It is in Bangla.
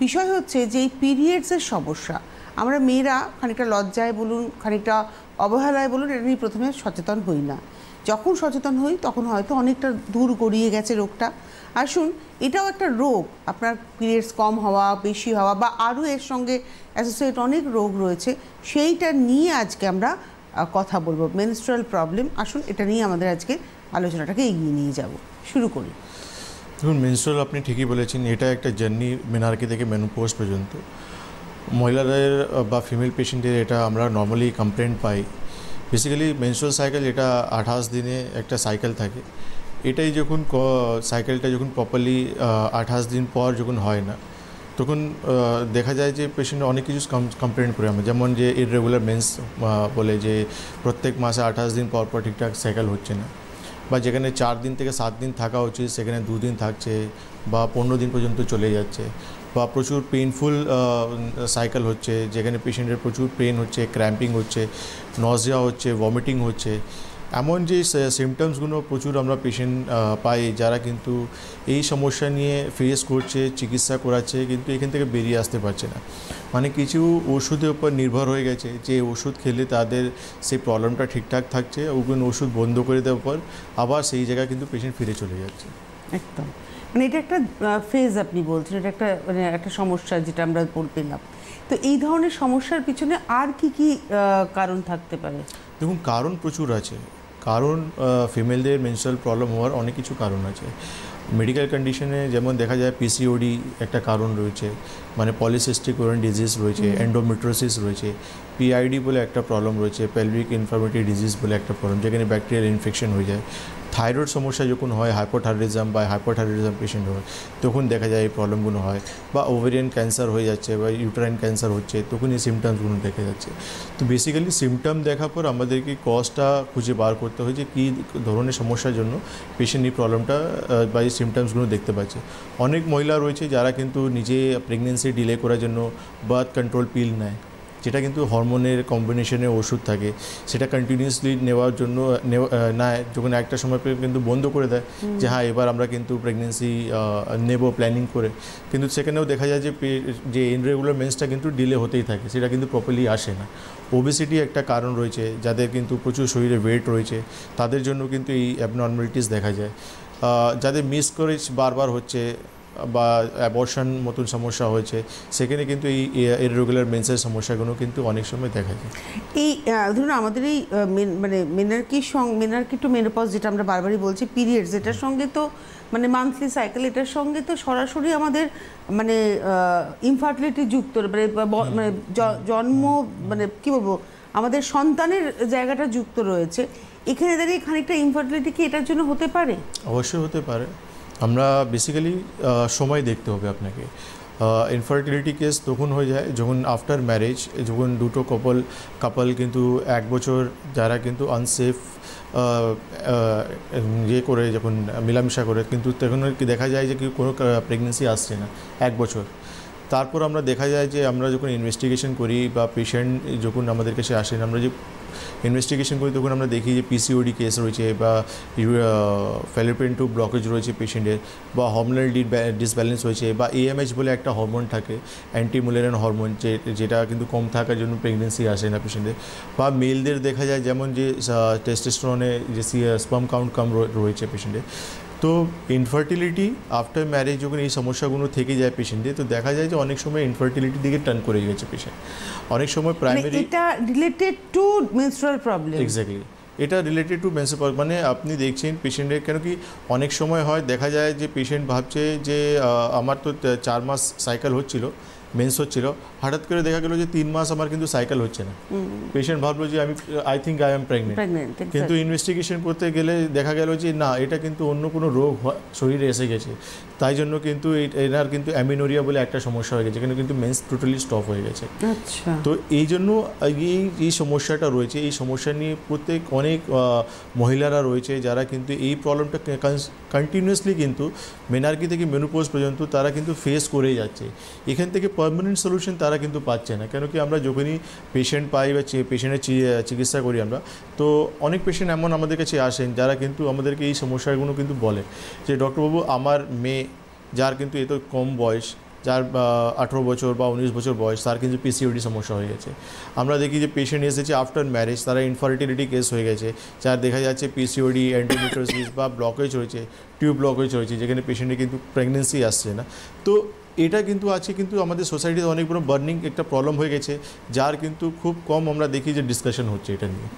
বিষয় হচ্ছে যে এই পিরিয়ডসের সমস্যা আমরা মেয়েরা খানিকটা লজ্জায় বলুন, খানিকটা অবহেলায় বলুন, এটা নিয়ে প্রথমে সচেতন হই না। যখন সচেতন হই তখন হয়তো অনেকটা দূর গড়িয়ে গেছে রোগটা। আসুন, এটাও একটা রোগ, আপনার পিরিয়ডস কম হওয়া, বেশি হওয়া, বা আরও এর সঙ্গে অ্যাসোসিয়েট অনেক রোগ রয়েছে, সেইটা নিয়ে আজকে আমরা কথা বলবো। মেনস্ট্রুয়াল প্রবলেম, আসুন এটা নিয়ে আমাদের আজকে আলোচনাটাকে এগিয়ে নিয়ে যাব। শুরু করি। দেখুন, মেনস্ট্রুয়াল আপনি ঠিকই বলেছেন, এটা একটা জার্নি মেনার্কি থেকে মেনোপজ পর্যন্ত। মহিলাদের বা ফিমেল পেশেন্টের এটা আমরা নর্মালি কমপ্লেন্ট পাই। বেসিক্যালি মেনস্ট্রুয়াল সাইকেল এটা 28 দিনে একটা সাইকেল থাকে। এটাই যখন সাইকেলটা যখন প্রপারলি 28 দিন পর যখন হয় না, তখন দেখা যায় যে পেশেন্ট অনেক কিছু কমপ্লেন করে আমরা, যেমন যে ইররেগুলার মেন্স বলে, যে প্রত্যেক মাসে 28 দিন পর পর ঠিকঠাক সাইকেল হচ্ছে না, বা যেখানে 4 দিন থেকে 7 দিন থাকা উচিত সেখানে 2 দিন থাকছে, বা 15 দিন পর্যন্ত চলে যাচ্ছে, বা প্রচুর পেইনফুল সাইকেল হচ্ছে, যেখানে পেশেন্টের প্রচুর পেন হচ্ছে, ক্র্যাম্পিং হচ্ছে, নজিয়া হচ্ছে, ভমিটিং হচ্ছে। এমন যে সিমটমসগুলো প্রচুর আমরা পেশেন্ট পাই, যারা কিন্তু এই সমস্যা নিয়ে ফেস করছে, চিকিৎসা করাচ্ছে, কিন্তু এখান থেকে বেরিয়ে আসতে পারছে না। মানে কিছু ওষুধের উপর নির্ভর হয়ে গেছে, যে ওষুধ খেলে তাদের সেই প্রবলেমটা ঠিকঠাক থাকছে, ওগুলো ওষুধ বন্ধ করে দেওয়ার পর আবার সেই জায়গায় কিন্তু পেশেন্ট ফিরে চলে যাচ্ছে। একদম, মানে এটা একটা ফেজ আপনি বলছেন, এটা একটা মানে একটা সমস্যা যেটা আমরা পেলাম। তো এই ধরনের সমস্যার পিছনে আর কি কি কারণ থাকতে পারে? দেখুন, কারণ প্রচুর আছে। কারণ ফিমেলদের মেনস্ট্রুয়াল প্রবলেম হওয়ার অনেক কিছু কারণ আছে। মেডিকেল কন্ডিশনে যেমন দেখা যায় পিসিওডি একটা কারণ রয়েছে, মানে পলিসিস্টিক ওভারিয়ান ডিজিজ রয়েছে, এন্ডোমেট্রিওসিস রয়েছে, পিআইডি বলে একটা প্রবলেম রয়েছে, পেলভিক ইনফ্লামেটরি ডিজিজ বলে একটা প্রবলেম, যেখানে ব্যাকটেরিয়াল ইনফেকশন হয়ে যায়। থাইরয়েড সমস্যা যখন হয়, হাইপোথাইরয়েডিজম বা হাইপোথাইরয়েডিজম পেশেন্ট হয়, তখন দেখা যায় এই প্রবলেমগুলো হয়। বা ওভারিয়ান ক্যান্সার হয়ে যাচ্ছে বা ইউটেরাইন ক্যান্সার হচ্ছে, তখন এই সিমটমসগুলো দেখা যাচ্ছে। তো বেসিক্যালি সিমটম দেখার পর আমাদেরকে কজটা খুঁজে বার করতে হয়, যে কী ধরনের সমস্যার জন্য পেশেন্ট এই প্রবলেমটা বা এই সিমটমসগুলো দেখতে পাচ্ছে। অনেক মহিলা রয়েছে যারা কিন্তু নিজে প্রেগনেন্সি ডিলে করার জন্য বার্থ কন্ট্রোল পিল নেয়, যেটা কিন্তু হরমোনের কম্বিনেশনে ওষুধ থাকে, সেটা কন্টিনিউয়াসলি নেওয়ার জন্য নেয়, যখন একটা সময় কিন্তু বন্ধ করে দেয় যে হ্যাঁ এবার আমরা কিন্তু প্রেগনেন্সি নেব প্ল্যানিং করে, কিন্তু সেখানেও দেখা যায় যে ইনরেগুলার মেন্সটা কিন্তু ডিলে হতেই থাকে, সেটা কিন্তু প্রপারলি আসে না। ওবেসিটি একটা কারণ রয়েছে, যাদের কিন্তু প্রচুর শরীরে ওয়েট রয়েছে, তাদের জন্য কিন্তু এই অ্যাবনর্মালিটিস দেখা যায়। যাদের মিসকরেজ বারবার হচ্ছে বা অ্যাবর্শন মতন সমস্যা হয়েছে, সেখানে কিন্তু এই ইররেগুলার মেন্সের সমস্যাগুলো কিন্তু অনেক সময় দেখা যায়। এই ধরুন আমাদের এই মানে মেনার্কি টু মেনোপজ যেটা আমরা বারবারই বলছি, পিরিয়ডস, এটার সঙ্গে তো মানে মান্থলি সাইকেল, এটার সঙ্গে তো সরাসরি আমাদের মানে ইনফার্টিলিটি যুক্ত, মানে জন্ম, মানে কী বলবো, আমাদের সন্তানের জায়গাটা যুক্ত রয়েছে। এখানে দাঁড়িয়ে খানিকটা ইনফার্টিলিটি কি এটার জন্য হতে পারে? অবশ্যই হতে পারে। আমরা বেসিক্যালি সময় দেখতে হবে আপনাকে। ইনফার্টিলিটি কেস তখন হয়ে যায় যখন আফটার ম্যারেজ, যখন দুটো কাপল কিন্তু 1 বছর যারা কিন্তু আনসেফ ইয়ে করে, যখন মেলামেশা করে, কিন্তু তখন দেখা যায় যে কোনো প্রেগনেন্সি আসছে না 1 বছর। তারপর আমরা দেখা যায় যে আমরা যখন ইনভেস্টিগেশন করি বা পেশেন্ট যখন আমাদের কাছে আসেন, আমরা যে ইনভেস্টিগেশন করি, তখন আমরা দেখি যে পিসিওডি কেস রয়েছে, বা ফ্যালোপিয়ান টিউব ব্লকেজ রয়েছে পেশেন্টের, বা হরমোনাল ডিসব্যালেন্স হয়েছে, বা এএমএইচ বলে একটা হরমোন থাকে, অ্যান্টিমুলেরিয়ান হরমোন, যেটা কিন্তু কম থাকার জন্য প্রেগনেন্সি আসে না পেশেন্টের। বা মেলদের দেখা যায় যেমন যে টেস্টোস্টেরনে যে স্পার্ম কাউন্ট কম রয়েছে পেশেন্টের। তো ইনফার্টিলিটি আফটার ম্যারেজ যখন এই সমস্যাগুলো থেকে যায় পেশেন্টে, তো দেখা যায় যে অনেক সময় ইনফার্টিলিটির দিকে টার্ন করে গেছে পেশেন্ট। অনেক সময় প্রাইমারি, এটা related to menstrual problem. Exactly, এটা রিলেটেড টু মেন্সের প্রবলেম। মানে আপনি দেখছেন পেশেন্টের, কেন কি অনেক সময় হয় দেখা যায় যে পেশেন্ট ভাবছে যে আমার তো 4 মাস সাইকেল হচ্ছিল, মেন্স হচ্ছিল, হঠাৎ করে দেখা গেল যে 3 মাস আমার কিন্তু সাইকেল হচ্ছে না। পেশেন্ট ভাবলো যে I think I am pregnant, কিন্তু ইনভেস্টিগেশন করতে গেলে দেখা গেল যে না, এটা কিন্তু অন্য কোনো রোগ শরীরে এসে গেছে, তাই জন্য কিন্তু এনার কিন্তু অ্যামিনোরিয়া বলে একটা সমস্যা হয়ে গেছে, কিন্তু মেন্স টোটালি স্টপ হয়ে গেছে। আচ্ছা, তো এই জন্য এই সমস্যাটা রয়েছে, এই সমস্যা নিয়ে অনেক মহিলারা রয়েছে যারা কিন্তু এই প্রবলেমটা কন্টিনিউয়াসলি কিন্তু মেনার্কি থেকে মেনোপজ পর্যন্ত তারা কিন্তু ফেস করেই যাচ্ছে। এখান থেকে পার্মানেন্ট সলিউশন তারা কিন্তু পাচ্ছে না, কেন কি আমরা যখনই পেশেন্ট পাই বা পেশেন্টের চিকিৎসা করি আমরা, তো অনেক পেশেন্ট এমন আমাদের কাছে আসেন যারা কিন্তু আমাদেরকে এই সমস্যাগুলো কিন্তু বলে যে ডক্টরবাবু, আমার মেয়ে, যার কিন্তু এত কম বয়স, যার 18 বছর বা 19 বছর বয়স, তার কিন্তু পিসিওডি সমস্যা হয়ে গেছে। আমরা দেখি যে পেশেন্ট এসেছে আফটার ম্যারেজ, তারা ইনফার্টিলিটি কেস হয়ে গেছে, যার দেখা যাচ্ছে পিসিওডি, এন্ডোমেট্রিওসিস বা ব্লকেজ হয়েছে, টিউব ব্লকেজ হয়েছে, যেখানে পেশেন্টের কিন্তু প্রেগনেন্সি আসছে না। তো এটা কিন্তু আছে, কিন্তু আমাদের সোসাইটিতে অনেক বড় বার্নিং একটা প্রবলেম হয়ে গেছে, যার কিন্তু খুব কম আমরা দেখি যে ডিসকাশন হচ্ছে এটা নিয়ে।